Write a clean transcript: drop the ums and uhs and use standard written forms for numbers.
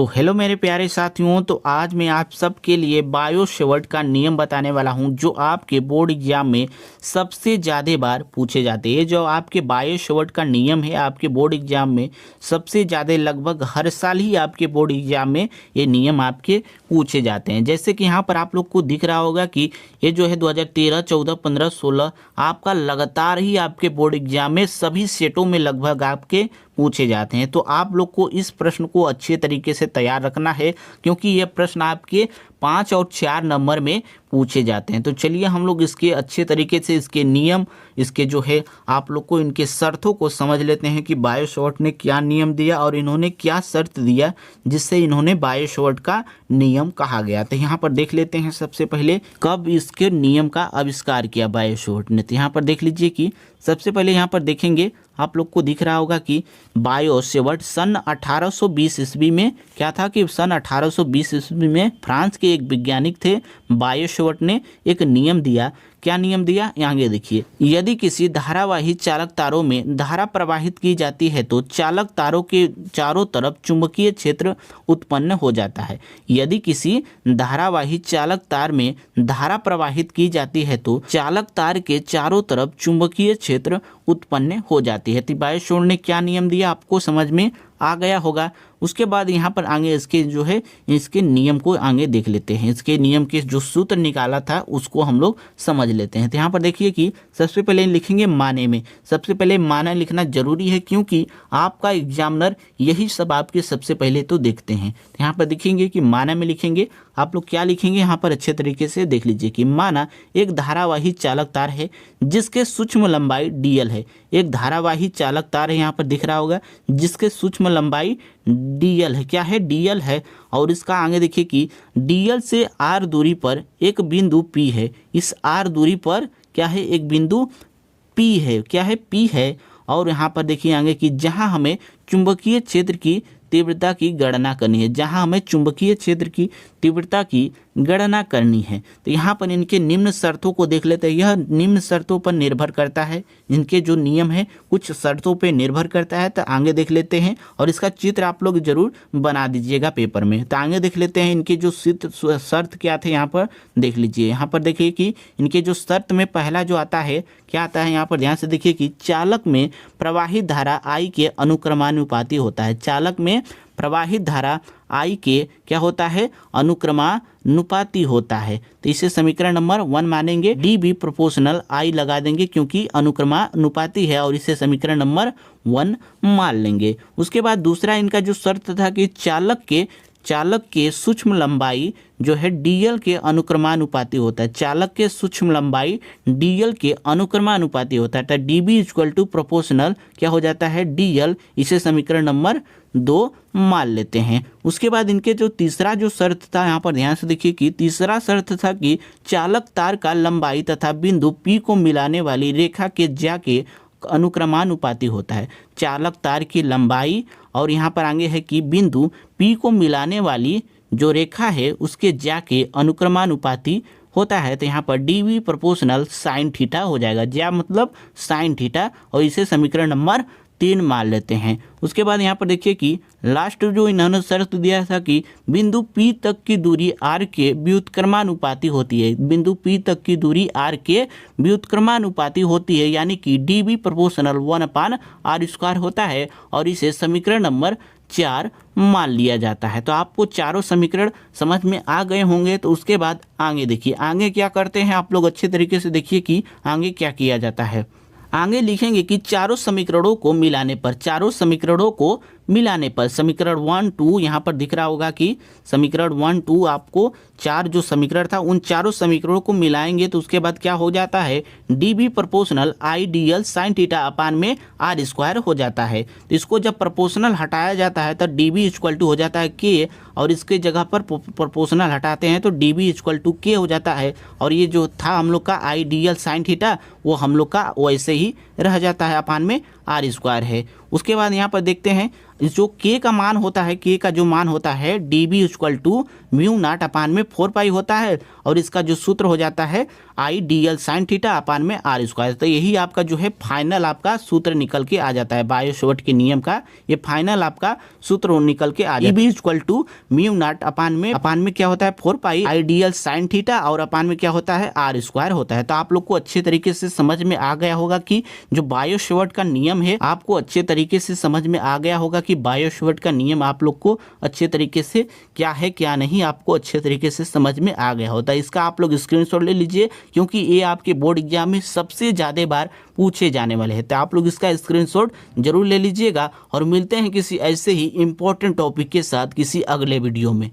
तो हेलो मेरे प्यारे साथियों, तो आज मैं आप सबके लिए बायो सेवर्ट का नियम बताने वाला हूं जो आपके बोर्ड एग्जाम में सबसे ज़्यादा बार पूछे जाते हैं। जो आपके बायो सेवर्ट का नियम है आपके बोर्ड एग्जाम में सबसे ज़्यादा लगभग हर साल ही आपके बोर्ड एग्जाम में ये नियम आपके पूछे जाते हैं। जैसे कि यहाँ पर आप लोग को दिख रहा होगा कि ये जो है 2013, 14, 15, 16 आपका लगातार ही आपके बोर्ड एग्जाम में सभी सेटों में लगभग आपके पूछे जाते हैं। तो आप लोग को इस प्रश्न को अच्छे तरीके से तैयार रखना है क्योंकि ये प्रश्न आपके 5 और 4 नंबर में पूछे जाते हैं। तो चलिए हम लोग इसके अच्छे तरीके से इसके नियम, इसके जो है आप लोग को इनके शर्तों को समझ लेते हैं कि बायो सेवर्ट ने क्या नियम दिया और इन्होंने क्या शर्त दिया जिससे इन्होंने बायो सेवर्ट का नियम कहा गया। तो यहाँ पर देख लेते हैं सबसे पहले कब इसके नियम का आविष्कार किया बायो सेवर्ट ने। तो यहाँ पर देख लीजिए कि सबसे पहले यहाँ पर देखेंगे आप लोग को दिख रहा होगा कि बायो सेवर्ट सन 1820 ईस्वी में क्या था कि सन 1820 ईस्वी में फ्रांस के एक वैज्ञानिक थे बायो सेवर्ट ने एक नियम दिया। क्या नियम दिया आगे देखिए। यदि किसी धारावाही चालक तारों में धारा प्रवाहित की जाती है तो चालक तारों के चारों तरफ चुंबकीय क्षेत्र उत्पन्न हो जाता है। यदि किसी धारावाही चालक तार में धारा प्रवाहित की जाती है तो चालक तार के चारों तरफ चुंबकीय क्षेत्र उत्पन्न हो जाती है। तो बायो सेवर्ट ने क्या नियम दिया आपको समझ में आ गया होगा। उसके बाद यहाँ पर आगे इसके जो है इसके नियम को आगे देख लेते हैं। इसके नियम के जो सूत्र निकाला था उसको हम लोग समझ लेते हैं। तो यहाँ पर देखिए कि सबसे पहले लिखेंगे माने में। सबसे पहले माना लिखना जरूरी है क्योंकि आपका एग्जामिनर यही सब आपके सबसे पहले तो देखते हैं। तो यहाँ पर देखेंगे कि माना में लिखेंगे आप लोग क्या लिखेंगे यहाँ पर अच्छे तरीके से देख लीजिए कि माना एक धारावाही चालक तार है जिसके सूक्ष्म लंबाई dl है। एक धारावाही चालक तार है यहाँ पर दिख रहा होगा जिसके सूक्ष्म लंबाई dl है। क्या है dl है। और इसका आगे देखिए कि dl से r दूरी पर एक बिंदु p है। इस r दूरी पर क्या है एक बिंदु p है। क्या है p है। और यहाँ पर देखिए आगे कि जहाँ हमें चुंबकीय क्षेत्र की तीव्रता की गणना करनी है। जहाँ हमें चुंबकीय क्षेत्र की तीव्रता की गणना करनी है। तो यहाँ पर इनके निम्न शर्तों को देख लेते हैं। यह निम्न शर्तों पर निर्भर करता है। इनके जो नियम है कुछ शर्तों पर निर्भर करता है। तो आगे देख लेते हैं और इसका चित्र आप लोग जरूर बना दीजिएगा पेपर में। तो आगे देख लेते हैं इनके जो शर्त क्या थे यहाँ पर देख लीजिए। यहाँ पर देखिए कि इनके जो शर्त में पहला जो आता है क्या आता है यहाँ पर ध्यान से देखिए कि चालक में प्रवाहित धारा I के अनुक्रमानुपाती होता है। चालक में प्रवाहित धारा I के क्या होता है अनुक्रमानुपाती होता है। तो इसे समीकरण नंबर 1 मानेंगे। DB प्रोपोर्शनल I लगा देंगे क्योंकि अनुक्रमानुपाती है और इसे समीकरण नंबर 1 मान लेंगे। उसके बाद दूसरा इनका जो शर्त था कि चालक के सूक्ष्म लंबाई जो है dl के अनुक्रमानुपाती होता है। चालक के सूक्ष्म लंबाई dl के अनुक्रमानुपाती होता है। तो dB इक्वल टू प्रोपोर्शनल क्या हो जाता है dl। इसे समीकरण नंबर 2 मान लेते हैं। उसके बाद इनके जो तीसरा जो शर्त था यहाँ पर ध्यान से देखिए कि तीसरा शर्त था कि चालक तार का लंबाई तथा बिंदु P को मिलाने वाली रेखा के ज्या के अनुक्रमानुपाती होता है। चालक तार की लंबाई और यहाँ पर आगे है कि बिंदु P को मिलाने वाली जो रेखा है उसके ज्या के अनुक्रमानुपाती होता है। तो यहाँ पर DB प्रोपोर्शनल साइन थीटा हो जाएगा। ज्या मतलब साइन थीटा और इसे समीकरण नंबर 3 मान लेते हैं। उसके बाद यहाँ पर देखिए कि लास्ट जो इन्होंने शर्त दिया था कि बिंदु P तक की दूरी R के व्युत्क्रमानुपाती होती है। बिंदु P तक की दूरी R के व्युत्क्रमानुपाती होती है यानी कि DB प्रोपोर्शनल 1/r² होता है और इसे समीकरण नंबर 4 मान लिया जाता है। तो आपको चारों समीकरण समझ में आ गए होंगे। तो उसके बाद आगे देखिए आगे क्या करते हैं आप लोग अच्छे तरीके से देखिए कि आगे क्या किया जाता है। आगे लिखेंगे कि चारों समीकरणों को मिलाने पर समीकरण 1, 2 यहाँ पर दिख रहा होगा कि समीकरण 1, 2 आपको चार जो समीकरण था उन चारों समीकरणों को मिलाएंगे तो उसके बाद क्या हो जाता है DB proportional I dl sine theta upon में r² हो जाता है। तो इसको जब प्रोपोर्शनल हटाया जाता है तो DB इक्वल टू हो जाता है K और इसके जगह पर प्रोपोर्शनल हटाते हैं तो DB इक्वल टू K हो जाता है। और ये जो था हम लोग का I dl साइन थीटा वो हम लोग का वैसे ही रह जाता है अपान में r² है। उसके बाद यहाँ पर देखते हैं जो के का मान होता है, के का जो मान होता है d B equal to mu naught upon में 4 पाई होता है, और इसका जो सूत्र हो जाता है आई d l sine theta upon में आर स्क्वायर। तो यही आपका जो है फाइनल आपका सूत्र निकल के आ जाता है बायो शोवर्ट के नियम का, ये फाइनल आपका सूत्र निकल के आ जाता है। B equal to mu naught upon में क्या होता है 4 pi I d l sine theta, और अपान में क्या होता है आर स्क्वायर होता है। तो आप लोग को अच्छे तरीके से समझ में आ गया होगा कि जो बायो शोवर्ट का नियम है, आपको अच्छे तरीके से समझ में आ गया होगा कि बायो शोवर्ट का नियम आप लोग को अच्छे तरीके से क्या है क्या नहीं, आपको अच्छे तरीके से समझ में आ गया होता है। इसका आप लोग स्क्रीनशॉट ले लीजिए, क्योंकि ये आपके बोर्ड एग्जाम में सबसे ज़्यादा बार पूछे जाने वाले हैं। तो आप लोग इसका स्क्रीनशॉट जरूर ले लीजिएगा, और मिलते हैं किसी ऐसे ही इंपॉर्टेंट टॉपिक के साथ किसी अगले वीडियो में।